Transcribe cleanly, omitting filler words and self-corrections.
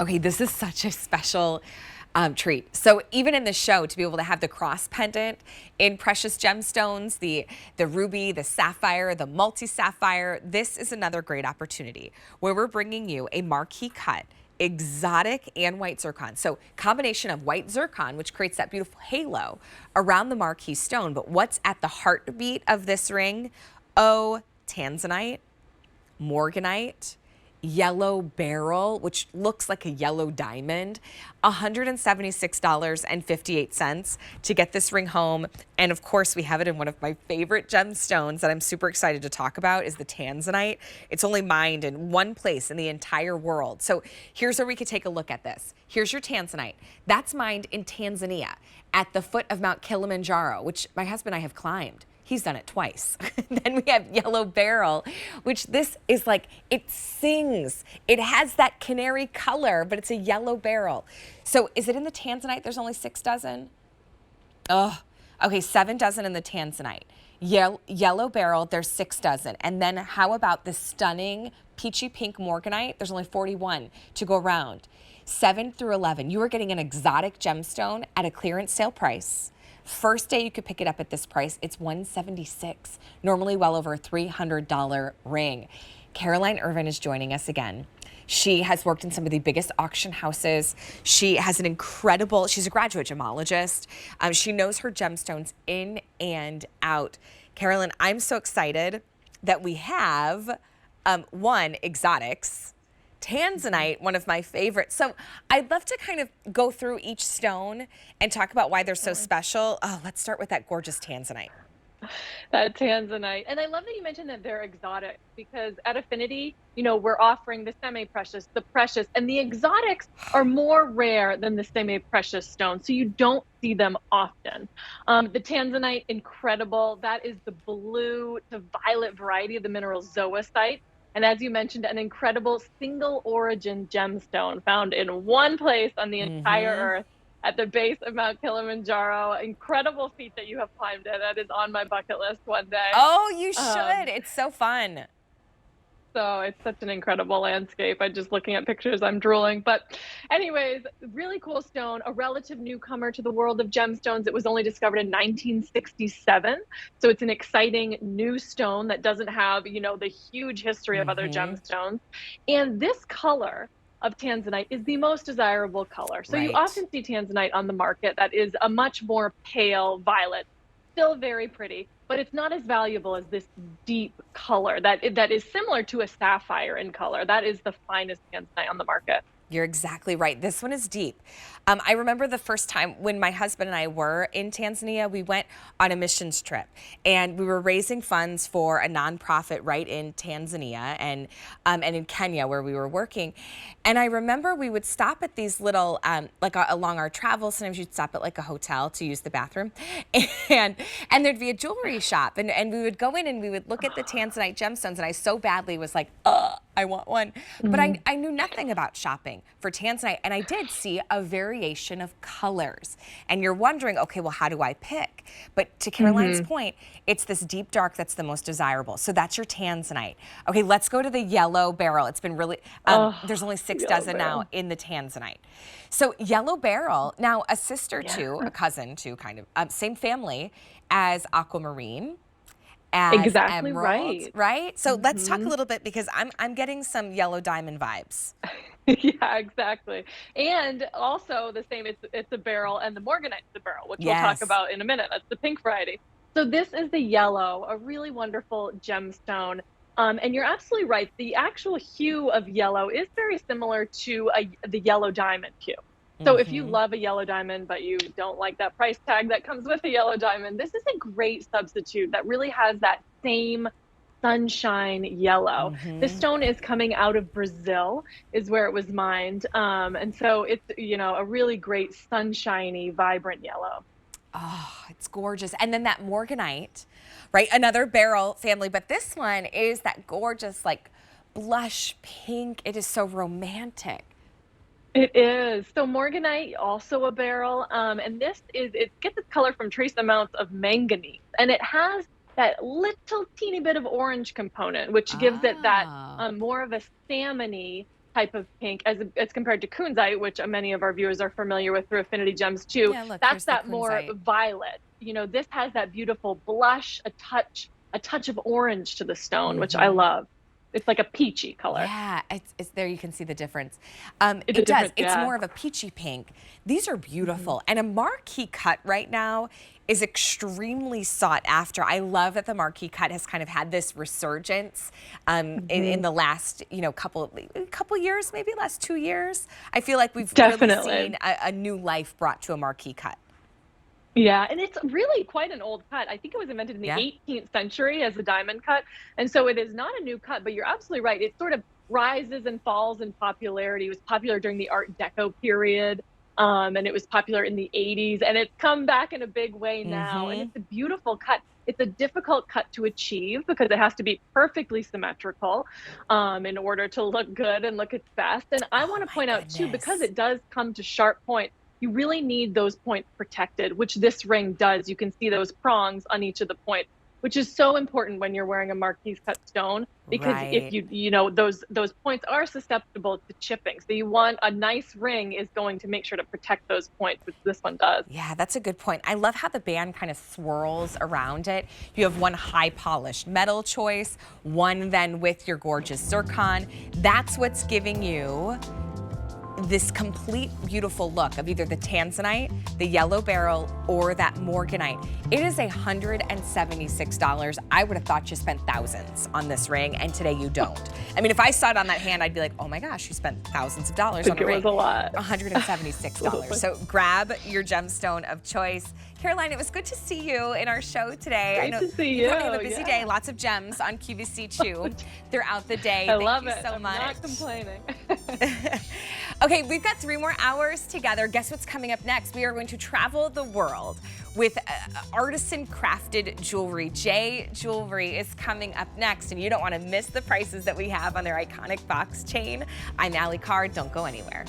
Okay, this is such a special treat. So even in the show, to be able to have the cross pendant in precious gemstones, the ruby, the sapphire, the multi-sapphire, this is another great opportunity where we're bringing you a marquee cut exotic and white zircon. So combination of white zircon, which creates that beautiful halo around the marquee stone. But what's at the heartbeat of this ring? Oh, tanzanite, morganite, yellow beryl, which looks like a yellow diamond, $176.58 to get this ring home. And of course, we have it in one of my favorite gemstones that I'm super excited to talk about is the tanzanite. It's only mined in one place in the entire world. So here's where we could take a look at this. Here's your tanzanite. That's mined in Tanzania at the foot of Mount Kilimanjaro, which my husband and I have climbed. He's done it twice. Then we have yellow beryl, which this is like, it sings. It has that canary color, but it's a yellow beryl. So is it in the tanzanite? There's only 6 dozen? Oh, okay, 7 dozen in the tanzanite. Yellow beryl, there's 6 dozen. And then how about the stunning peachy pink morganite? There's only 41 to go around. 7 through 11, you are getting an exotic gemstone at a clearance sale price. First day you could pick it up at this price, it's $176, normally well over a $300 ring. Caroline Irvin is joining us again. She has worked in some of the biggest auction houses. She has an incredible, she's a graduate gemologist. She knows her gemstones in and out. Caroline, I'm so excited that we have one, exotics, tanzanite, one of my favorites. So I'd love to kind of go through each stone and talk about why they're so special. Oh, let's start with that gorgeous tanzanite. That tanzanite. And I love that you mentioned that they're exotic because at Affinity, we're offering the semi-precious, the precious, and the exotics are more rare than the semi-precious stones. So you don't see them often. The tanzanite, incredible. That is the blue to violet variety of the mineral zoisite. And as you mentioned, an incredible single origin gemstone found in one place on the entire Earth at the base of Mount Kilimanjaro. Incredible feat that you have climbed it. That is on my bucket list one day. Oh, you should. It's so fun. So it's such an incredible landscape. I just looking at pictures, I'm drooling. But anyways, really cool stone, a relative newcomer to the world of gemstones. It was only discovered in 1967. So it's an exciting new stone that doesn't have, the huge history of other gemstones. And this color of tanzanite is the most desirable color. So you often see tanzanite on the market that is a much more pale violet, still very pretty, but it's not as valuable as this deep color that is similar to a sapphire in color. That is the finest tanzanite on the market. You're exactly right. This one is deep. I remember the first time when my husband and I were in Tanzania, we went on a missions trip and we were raising funds for a nonprofit right in Tanzania and in Kenya where we were working. And I remember we would stop at these little, along our travels, sometimes you'd stop at like a hotel to use the bathroom and there'd be a jewelry shop and we would go in and we would look at the tanzanite gemstones and I so badly was like, I want one. But I knew nothing about shopping for tanzanite, and I did see a variation of colors. And you're wondering, okay, well, how do I pick? But to Caroline's point, it's this deep dark that's the most desirable. So that's your tanzanite. Okay, let's go to the yellow beryl. It's been really, there's only 6 dozen now in the tanzanite. So yellow beryl, now a sister to, a cousin to kind of, same family as aquamarine. As exactly emerald, right? So let's talk a little bit because I'm getting some yellow diamond vibes. Yeah, exactly. And also the same, it's a beryl, and the morganite's the beryl, which we'll talk about in a minute. That's the pink variety. So this is the yellow, a really wonderful gemstone. And you're absolutely right. The actual hue of yellow is very similar to the yellow diamond hue. So if you love a yellow diamond, but you don't like that price tag that comes with a yellow diamond, this is a great substitute that really has that same sunshine yellow. The stone is coming out of Brazil, is where it was mined. And so it's, a really great sunshiny, vibrant yellow. Oh, it's gorgeous. And then that morganite, right? Another beryl family, but this one is that gorgeous, like blush pink. It is so romantic. It is. So morganite, also a beryl, and it gets its color from trace amounts of manganese, and it has that little teeny bit of orange component, which gives it that more of a salmon-y type of pink as compared to kunzite, which many of our viewers are familiar with through Affinity Gems too. Yeah, look, That's here's the that more kunzite. violet. You know, this has that beautiful blush, a touch of orange to the stone, which I Mm-hmm. love. It's like a peachy color. Yeah, it's there. You can see the difference. It's a It does. difference, It's yeah. more of a peachy pink. These are Hmm. beautiful. And a marquee cut right now is extremely sought after. I love that the marquee cut has kind of had this resurgence in Hmm. the last, couple years, maybe last 2 years. I feel like we've really Definitely. seen a new life brought to a marquee cut. Yeah, and it's really quite an old cut. I think it was invented in the Yeah. 18th century as a diamond cut. And so it is not a new cut, but you're absolutely right. It sort of rises and falls in popularity. It was popular during the Art Deco period, and it was popular in the 80s, and it's come back in a big way now. And Mm-hmm. it's a beautiful cut. It's a difficult cut to achieve because it has to be perfectly symmetrical in order to look good and look its best. And I Oh want to my point out too, because goodness. it does come to sharp points, you really need those points protected, which this ring does. You can see those prongs on each of the points, which is so important when you're wearing a Marquise cut stone, because if Right. those points are susceptible to chipping. So you want a nice ring is going to make sure to protect those points, which this one does. Yeah, that's a good point. I love how the band kind of swirls around it. You have one high polished metal choice, one then with your gorgeous zircon. That's what's giving you this complete beautiful look of either the tanzanite, the yellow beryl, or that morganite. It is $176. I would have thought you spent thousands on this ring, and today you don't. I mean, if I saw it on that hand, I'd be like, oh my gosh, you spent thousands of I dollars on think a it was ring. a lot. $176. So grab your gemstone of choice. Caroline, it was good to see you in our show today. I Great know to see you you. probably have a busy day, Yeah. lots of gems on QVC too throughout the day. I Thank love you it. so I'm much. not complaining. Okay, we've got 3 more hours together. Guess what's coming up next? We are going to travel the world with artisan crafted jewelry. J Jewelry is coming up next, and you don't want to miss the prices that we have on their iconic box chain. I'm Allie Carr. Don't go anywhere.